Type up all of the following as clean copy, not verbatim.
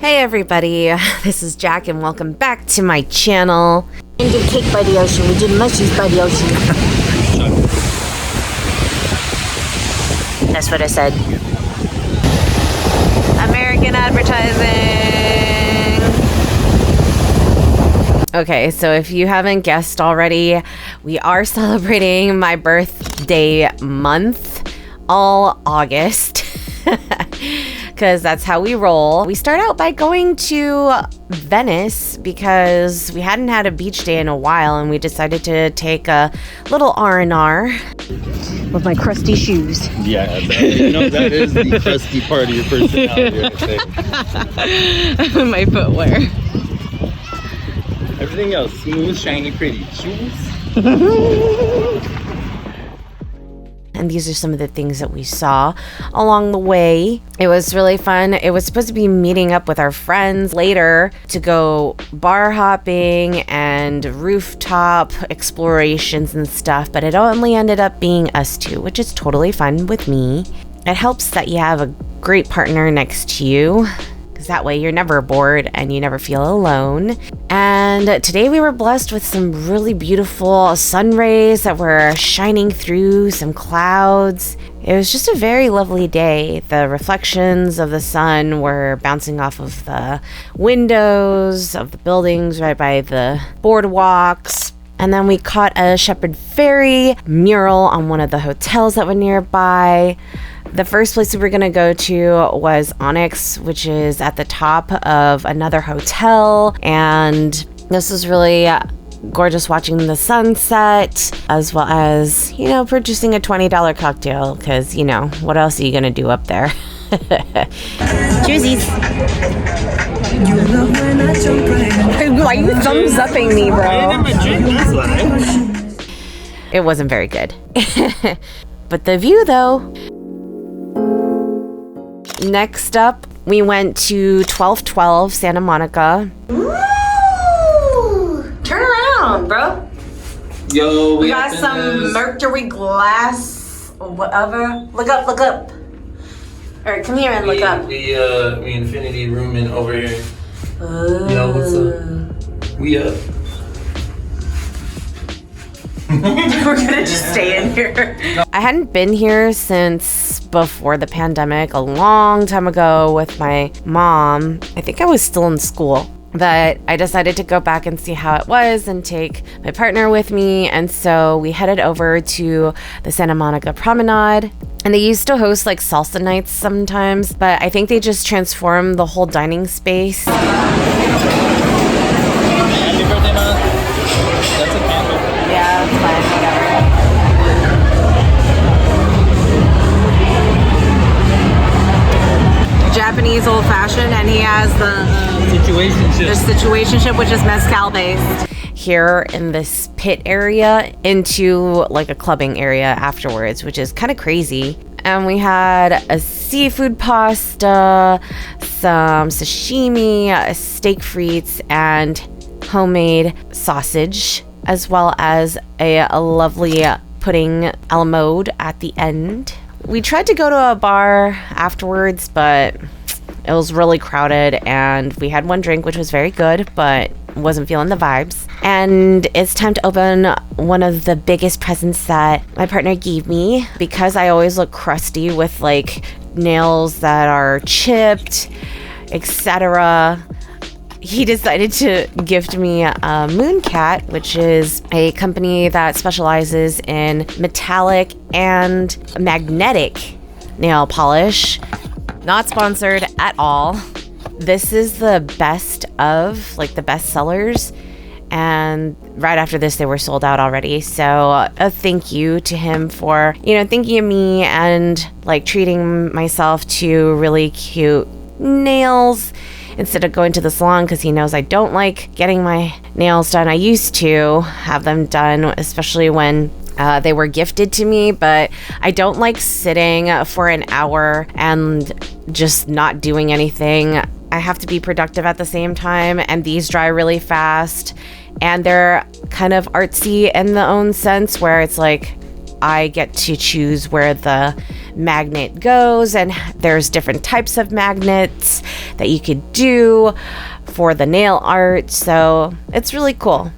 Hey everybody, this is Jack and welcome back to my channel. We did cake by the ocean, we did mushrooms by the ocean. That's what I said. American advertising. Okay, so if you haven't guessed already, we are celebrating my birthday month, all August. Because that's how we roll. We start out by going to Venice because we hadn't had a beach day in a while and we decided to take a little R&R with my crusty shoes. Yeah, that is the crusty part of your personality, I think. My footwear. Everything else, smooth, shiny, pretty. Shoes? And these are some of the things that we saw along the way. It was really fun. It was supposed to be meeting up with our friends later to go bar hopping and rooftop explorations and stuff, but it only ended up being us two, which is totally fine with me. It helps that you have a great partner next to you, because that way you're never bored and you never feel alone. And today we were blessed with some really beautiful sun rays that were shining through some clouds. It was just a very lovely day. The reflections of the sun were bouncing off of the windows of the buildings right by the boardwalks. And then we caught a Shepherd Ferry mural on one of the hotels that were nearby. The first place we were going to go to was ONNI, which is at the top of another hotel. And this was really gorgeous watching the sunset, as well as, purchasing a $20 cocktail, because, what else are you going to do up there? Cheersies. Why are you thumbs-upping me, bro? It wasn't very good. But the view, though. Next up, we went to 1212 Santa Monica. Ooh! Turn around, bro. Yo, we got some mercury glass or whatever. Look up, look up. All right, come here and look up. We infinity rooming over here. Yo, what's up? We up. We're gonna just stay in here. I hadn't been here since before the pandemic, a long time ago with my mom. I think I was still in school, but I decided to go back and see how it was and take my partner with me. And so we headed over to the Santa Monica Promenade. And they used to host like salsa nights sometimes, but I think they just transformed the whole dining space. Happy birthday, Mom. That's a candle. Yeah, that's fine, whatever. Japanese old-fashioned, and he has the situationship, which is mezcal based. Here in this pit area into like a clubbing area afterwards, which is kind of crazy. And we had a seafood pasta, some sashimi, steak frites, and homemade sausage, as well as a lovely pudding a la mode at the end. We tried to go to a bar afterwards, but it was really crowded, and we had one drink, which was very good, but wasn't feeling the vibes. And it's time to open one of the biggest presents that my partner gave me, because I always look crusty with like nails that are chipped, etc. He decided to gift me a Mooncat, which is a company that specializes in metallic and magnetic nail polish. Not sponsored at all. This is the best of, like, the best sellers. And right after this, they were sold out already. So a thank you to him for, thinking of me and like treating myself to really cute nails instead of going to the salon, because he knows I don't like getting my nails done. I used to have them done, especially when they were gifted to me, but I don't like sitting for an hour and just not doing anything. I have to be productive at the same time, and these dry really fast, and they're kind of artsy in the own sense where it's like I get to choose where the magnet goes, and there's different types of magnets that you could do for the nail art. So it's really cool.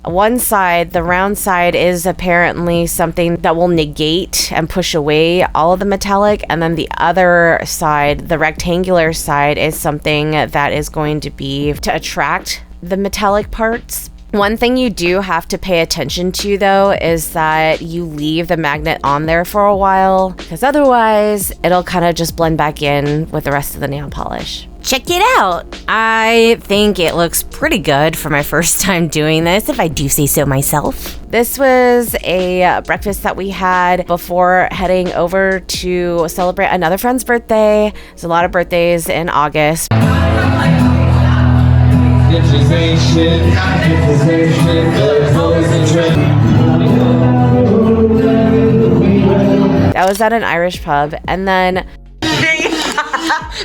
One side, the round side, is apparently something that will negate and push away all of the metallic. And then the other side, the rectangular side, is something that is going to be to attract the metallic parts. One thing you do have to pay attention to, though, is that you leave the magnet on there for a while, because otherwise it'll kind of just blend back in with the rest of the nail polish. Check it out. I think it looks pretty good for my first time doing this, if I do say so myself. This was a breakfast that we had before heading over to celebrate another friend's birthday. There's a lot of birthdays in August. That was at an Irish pub, and then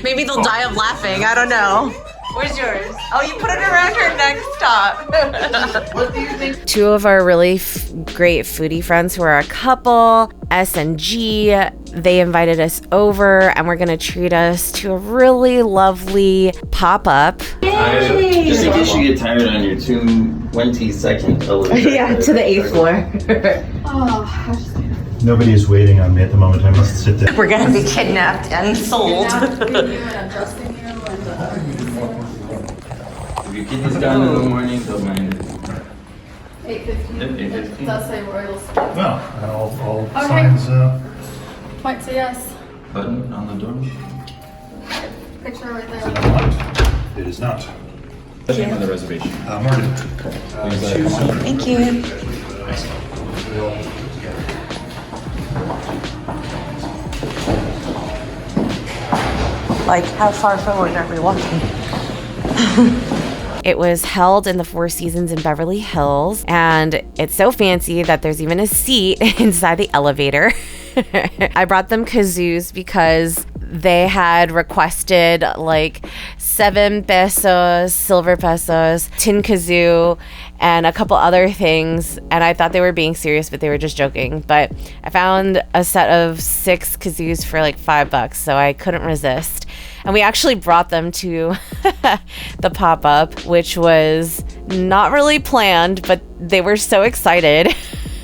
Maybe they'll die of laughing. I don't know. Where's yours? Oh, you put it around her neck. Stop. What do you think? two of our really great foodie friends who are a couple, S&G, they invited us over, and we're gonna treat us to a really lovely pop-up. Just in case you get tired on your 22nd elevator. Yeah, to the 8th floor. Nobody is waiting on me at the moment. I must sit down. We're gonna be kidnapped and sold. If your kid is down in the morning, don't mind it. 8:15. Yep, 8:15. It does say Royal School. Well, all Okay. signs Point to yes. Button on the door. Picture right there. it is not. Name on the reservation. Morgan. Thank you. Like, how far forward are we walking? It was held in the Four Seasons in Beverly Hills, and it's so fancy that there's even a seat inside the elevator. I brought them kazoos because they had requested like 7 pesos, silver pesos, tin kazoo, and a couple other things. And I thought they were being serious, but they were just joking. But I found a set of 6 kazoos for like $5, so I couldn't resist. And we actually brought them to the pop-up, which was not really planned, but they were so excited.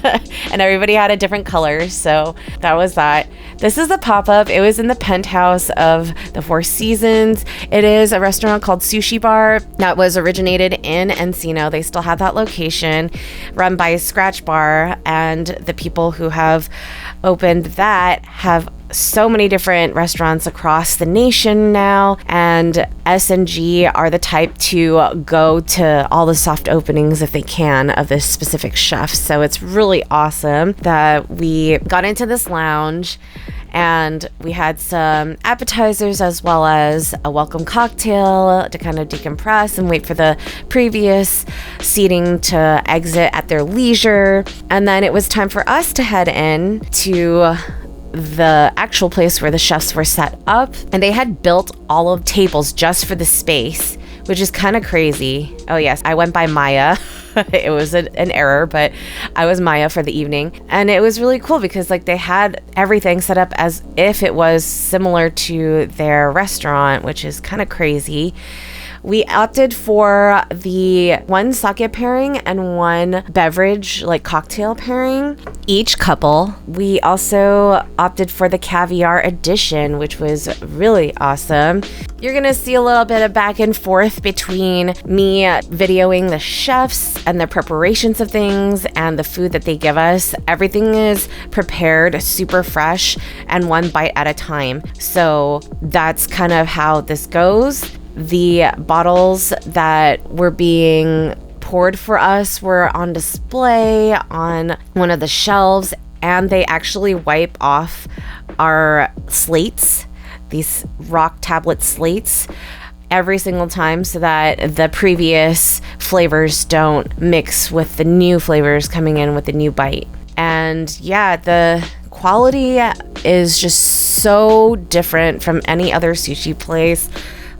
And everybody had a different color, so that was that. This is the pop-up. It was in the penthouse of the Four Seasons. It is a restaurant called Sushi Bar that was originated in Encino. They still have that location, run by Scratch Bar, and the people who have opened that have so many different restaurants across the nation now, and S&G are the type to go to all the soft openings if they can of this specific chef. So it's really awesome that we got into this lounge and we had some appetizers as well as a welcome cocktail to kind of decompress and wait for the previous seating to exit at their leisure. And then it was time for us to head in to the actual place where the chefs were set up, and they had built all of tables just for the space, which is kind of crazy. Oh yes, I went by Maya. It was an error, but I was Maya for the evening, and it was really cool because like they had everything set up as if it was similar to their restaurant, which is kind of crazy. We opted for the 1 sake pairing and 1 beverage, like cocktail pairing, each couple. We also opted for the caviar edition, which was really awesome. You're gonna see a little bit of back and forth between me videoing the chefs and their preparations of things and the food that they give us. Everything is prepared super fresh and 1 bite at a time. So that's kind of how this goes. The bottles that were being poured for us were on display on one of the shelves, and they actually wipe off our slates, these rock tablet slates, every single time so that the previous flavors don't mix with the new flavors coming in with the new bite. And yeah, the quality is just so different from any other sushi place.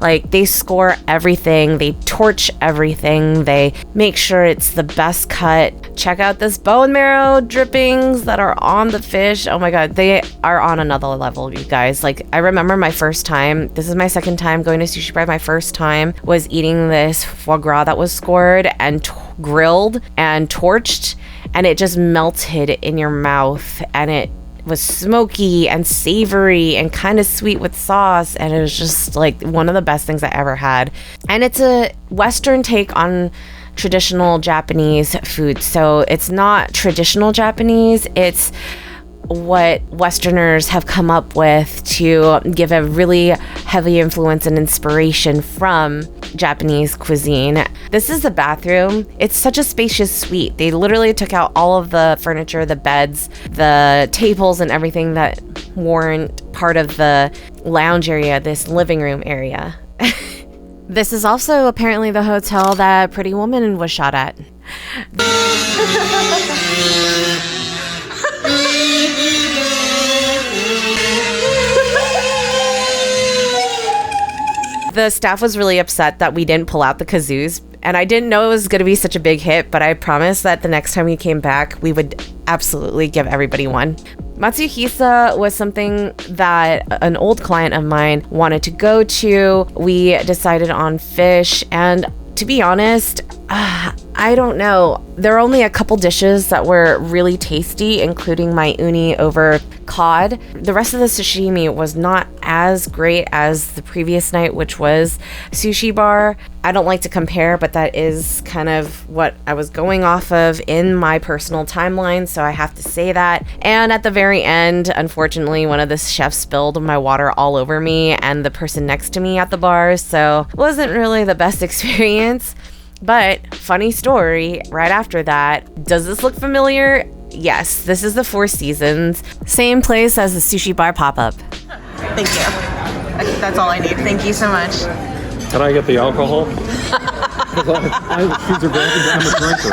Like, they score everything, they torch everything, they make sure it's the best cut. Check out this bone marrow drippings that are on the fish. Oh my god, they are on another level, you guys. Like, I remember my first time, this is my second time going to Sushi Bar. My first time was eating this foie gras that was scored and grilled and torched, and it just melted in your mouth, and it was smoky and savory and kind of sweet with sauce, and it was just like one of the best things I ever had. And it's a Western take on traditional Japanese food, so it's not traditional Japanese, it's what Westerners have come up with to give a really heavy influence and inspiration from Japanese cuisine. This is the bathroom. It's such a spacious suite. They literally took out all of the furniture, the beds, the tables, and everything that weren't part of the lounge area, this living room area. This is also apparently the hotel that Pretty Woman was shot at. The staff was really upset that we didn't pull out the kazoos, and I didn't know it was going to be such a big hit, but I promised that the next time we came back, we would absolutely give everybody one. Matsuhisa was something that an old client of mine wanted to go to. We decided on fish, and to be honest, I don't know. There are only a couple dishes that were really tasty, including my uni over cod. The rest of the sashimi was not as great as the previous night, which was Sushi Bar. I don't like to compare, but that is kind of what I was going off of in my personal timeline, so I have to say that. And at the very end, unfortunately, one of the chefs spilled my water all over me and the person next to me at the bar, so it wasn't really the best experience. But funny story, right after that, does this look familiar? Yes, this is the Four Seasons. Same place as the Sushi Bar pop-up. Thank you. That's all I need. Thank you so much. Can I get the alcohol? These are granted, I'm a drinker.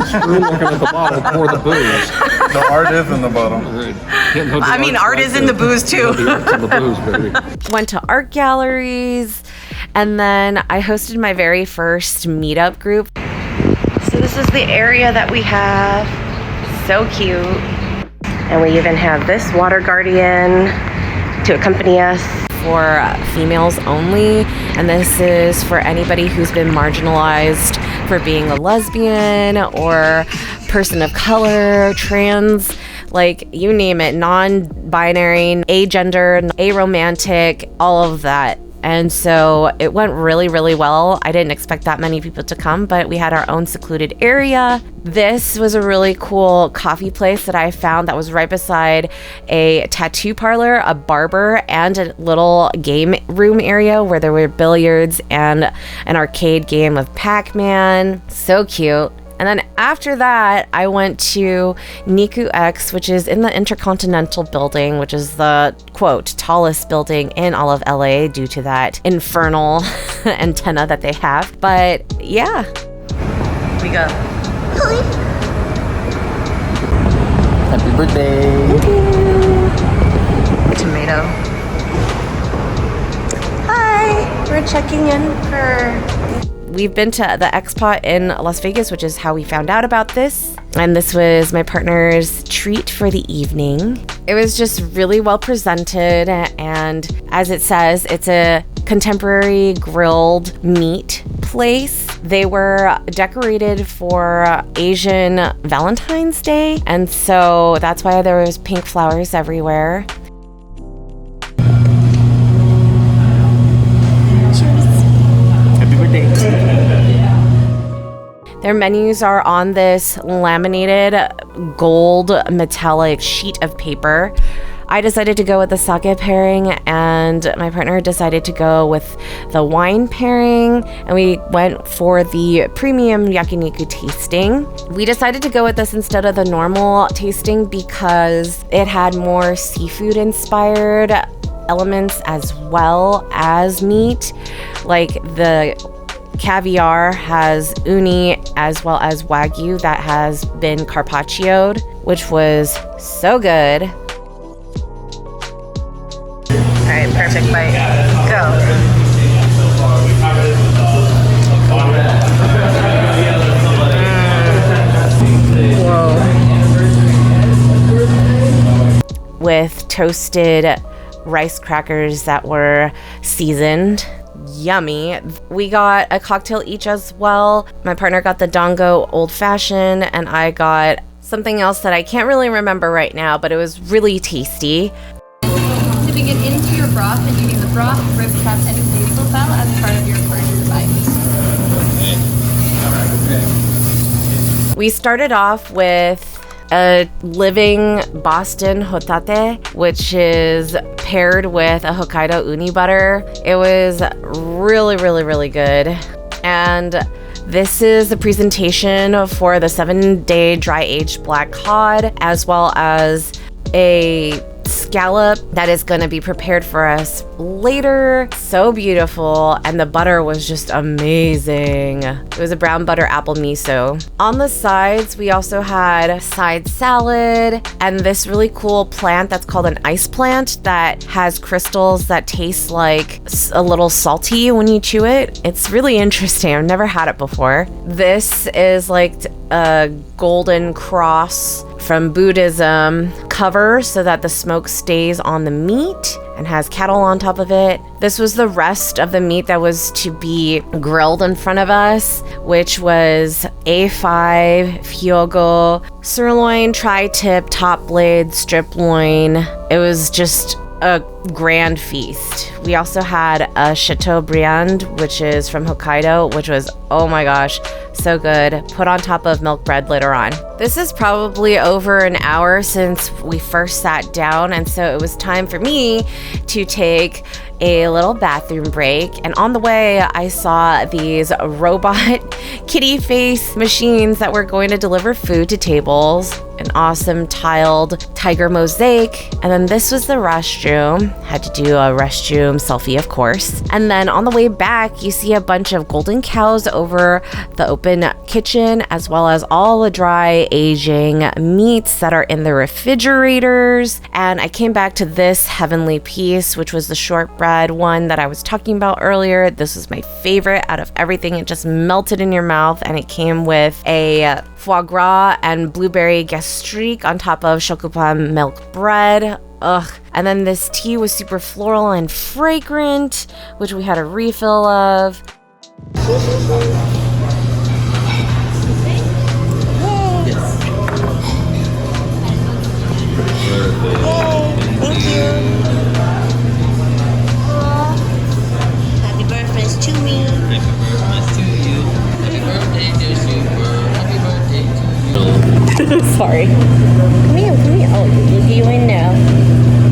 Screw looking at the bottle, pour the booze. The art is in the bottom. I mean, art is in the booze too. The art's in the booze, baby. Went to art galleries, and then I hosted my very first meetup group. So this is the area that we have. So cute. And we even have this water guardian to accompany us. For females only, and this is for anybody who's been marginalized for being a lesbian or person of color, trans, like you name it, non-binary, agender, aromantic, all of that. And so it went really, really well. I didn't expect that many people to come, but we had our own secluded area. This was a really cool coffee place that I found that was right beside a tattoo parlor, a barber, and a little game room area where there were billiards and an arcade game of Pac-Man. So cute. And then after that, I went to Niku X, which is in the Intercontinental Building, which is the, quote, tallest building in all of LA due to that infernal antenna that they have. But yeah. We go. Happy birthday. Tomato. Hi, we're checking in for... We've been to the Expo in Las Vegas, which is how we found out about this. And this was my partner's treat for the evening. It was just really well presented. And as it says, it's a contemporary grilled meat place. They were decorated for Asian Valentine's Day. And so that's why there was pink flowers everywhere. Their menus are on this laminated gold metallic sheet of paper. I decided to go with the sake pairing, and my partner decided to go with the wine pairing, and we went for the premium yakiniku tasting. We decided to go with this instead of the normal tasting because it had more seafood inspired elements as well as meat. Like the caviar has uni as well as wagyu that has been carpaccioed, which was so good. All right, perfect bite. Go. toasted rice crackers that were seasoned. Yummy. We got a cocktail each as well. My partner got the Dango Old Fashioned, and I got something else that I can't really remember right now, but it was really tasty. Dipping it into your broth and using the broth, rib cap, and basil file as part of your first bite. We started off with a living Boston hotate, which is paired with a Hokkaido uni butter. It was really, really, really good. And this is the presentation for the 7-day dry-aged black cod, as well as a scallop that is going to be prepared for us later. So beautiful, and the butter was just amazing. It was a brown butter apple miso. On the sides, we also had side salad and this really cool plant that's called an ice plant that has crystals that taste like a little salty when you chew it. It's really interesting. I've never had it before. This is like a golden cross from Buddhism cover so that the smoke stays on the meat and has cattle on top of it. This was the rest of the meat that was to be grilled in front of us, which was A5, Hyogo, sirloin, tri-tip, top blade, strip loin. It was just a grand feast. We also had a Chateaubriand, which is from Hokkaido, which was, oh my gosh, so good. Put on top of milk bread later on. This is probably over an hour since we first sat down, and so it was time for me to take a little bathroom break. And on the way, I saw these robot kitty face machines that were going to deliver food to tables. An awesome tiled tiger mosaic. And then this was the restroom. Had to do a restroom selfie, of course. And then on the way back, you see a bunch of golden cows over the open kitchen, as well as all the dry aging meats that are in the refrigerators. And I came back to this heavenly piece, which was the shortbread one that I was talking about earlier. This was my favorite out of everything. It just melted in your mouth, and it came with a foie gras and blueberry gastrique on top of shokupan milk bread. Ugh. And then this tea was super floral and fragrant, which we had a refill of. Thank you. Happy birthday to me. Happy birthday to you. Happy birthday, dear super. Happy birthday to you. Sorry. Come here. Oh, look at you in now.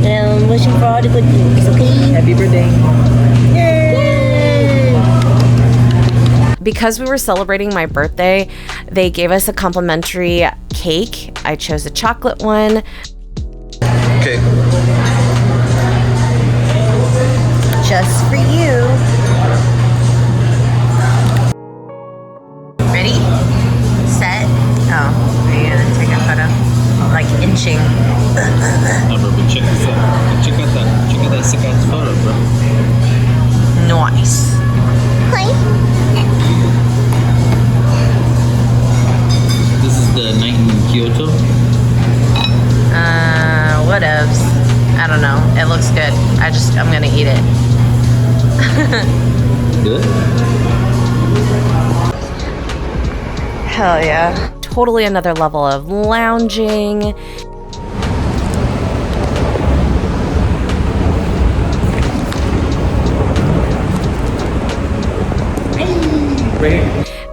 And wishing for all the good things, okay? Happy birthday. Yay! Because we were celebrating my birthday, they gave us a complimentary cake. I chose a chocolate one. Okay. Just for you. Ready? Set. Oh, are you gonna take a photo? Like inching. No, bro, but check this out. Check out that sick ass photo, bro. Nice. Hi. This is the night in Kyoto. Whatevs. I don't know. It looks good. I'm gonna eat it. Good? Hell yeah. Totally another level of lounging.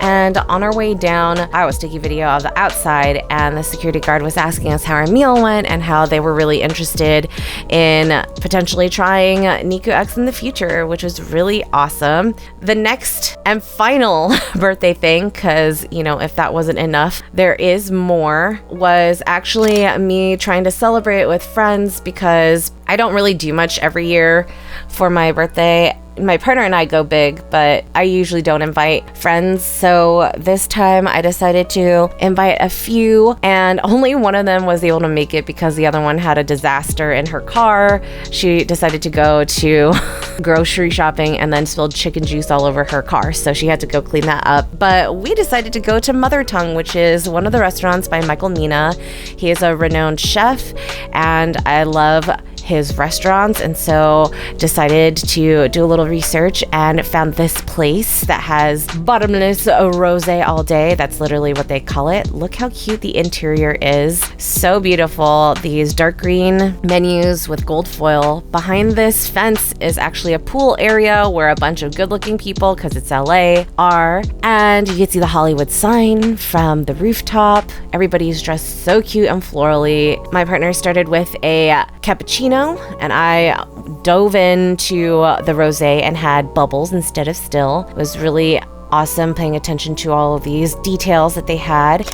And on our way down, I was taking video of the outside, and the security guard was asking us how our meal went and how they were really interested in potentially trying Niku X in the future, which was really awesome. The next and final birthday thing, because, you know, if that wasn't enough, there is more, was actually me trying to celebrate with friends, because I don't really do much every year for my birthday. My partner and I go big, but I usually don't invite friends. So this time I decided to invite a few, and only one of them was able to make it because the other one had a disaster in her car. She decided to go to grocery shopping and then spilled chicken juice all over her car. So she had to go clean that up. But we decided to go to Mother Tongue, which is one of the restaurants by Michael Mina. He is a renowned chef, and I love his restaurants, and so decided to do a little research and found this place that has bottomless rosé all day. That's literally what they call it. Look how cute the interior is. So beautiful. These dark green menus with gold foil. Behind this fence is actually a pool area where a bunch of good-looking people, because it's LA, are. And you can see the Hollywood sign from the rooftop. Everybody's dressed so cute and florally. My partner started with a cappuccino, and I dove into the rosé and had bubbles instead of still. It was really awesome paying attention to all of these details that they had.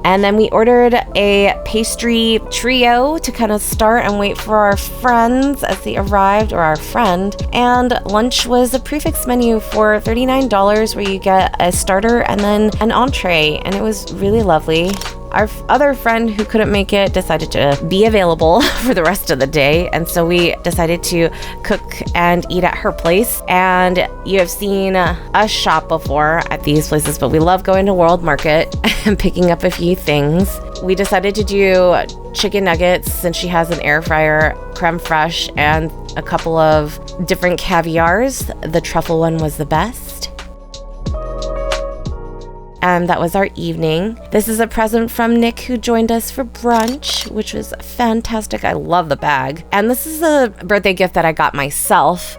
And then we ordered a pastry trio to kind of start and wait for our friends as they arrived, or our friend. And lunch was a prefix menu for $39 where you get a starter and then an entree, and it was really lovely. Our other friend who couldn't make it decided to be available for the rest of the day, and so we decided to cook and eat at her place. And you have seen us shop before at these places, but we love going to World Market and picking up a few things. We decided to do chicken nuggets since she has an air fryer, creme fraiche, and a couple of different caviars. The truffle one was the best. And that was our evening. This is a present from Nick, who joined us for brunch, which was fantastic. I love the bag. And this is a birthday gift that I got myself.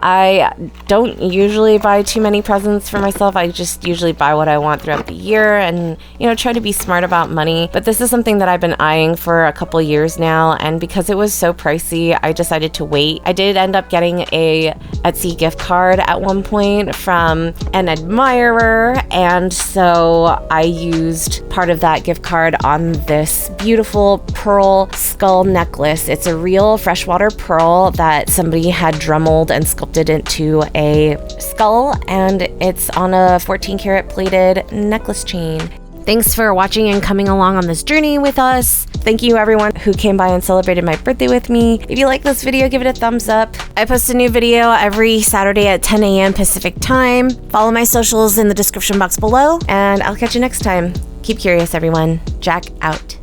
I don't usually buy too many presents for myself. I just usually buy what I want throughout the year and, try to be smart about money. But this is something that I've been eyeing for a couple years now. And because it was so pricey, I decided to wait. I did end up getting a Etsy gift card at one point from an admirer. And so I used part of that gift card on this beautiful pearl skull necklace. It's a real freshwater pearl that somebody had dremelled and sculpted into a skull, and it's on a 14 karat plated necklace chain. Thanks for watching and coming along on this journey with us. Thank you everyone who came by and celebrated my birthday with me. If you like this video, give it a thumbs up. I post a new video every Saturday at 10 a.m. Pacific time. Follow my socials in the description box below, and I'll catch you next time. Keep curious, everyone. Jack out.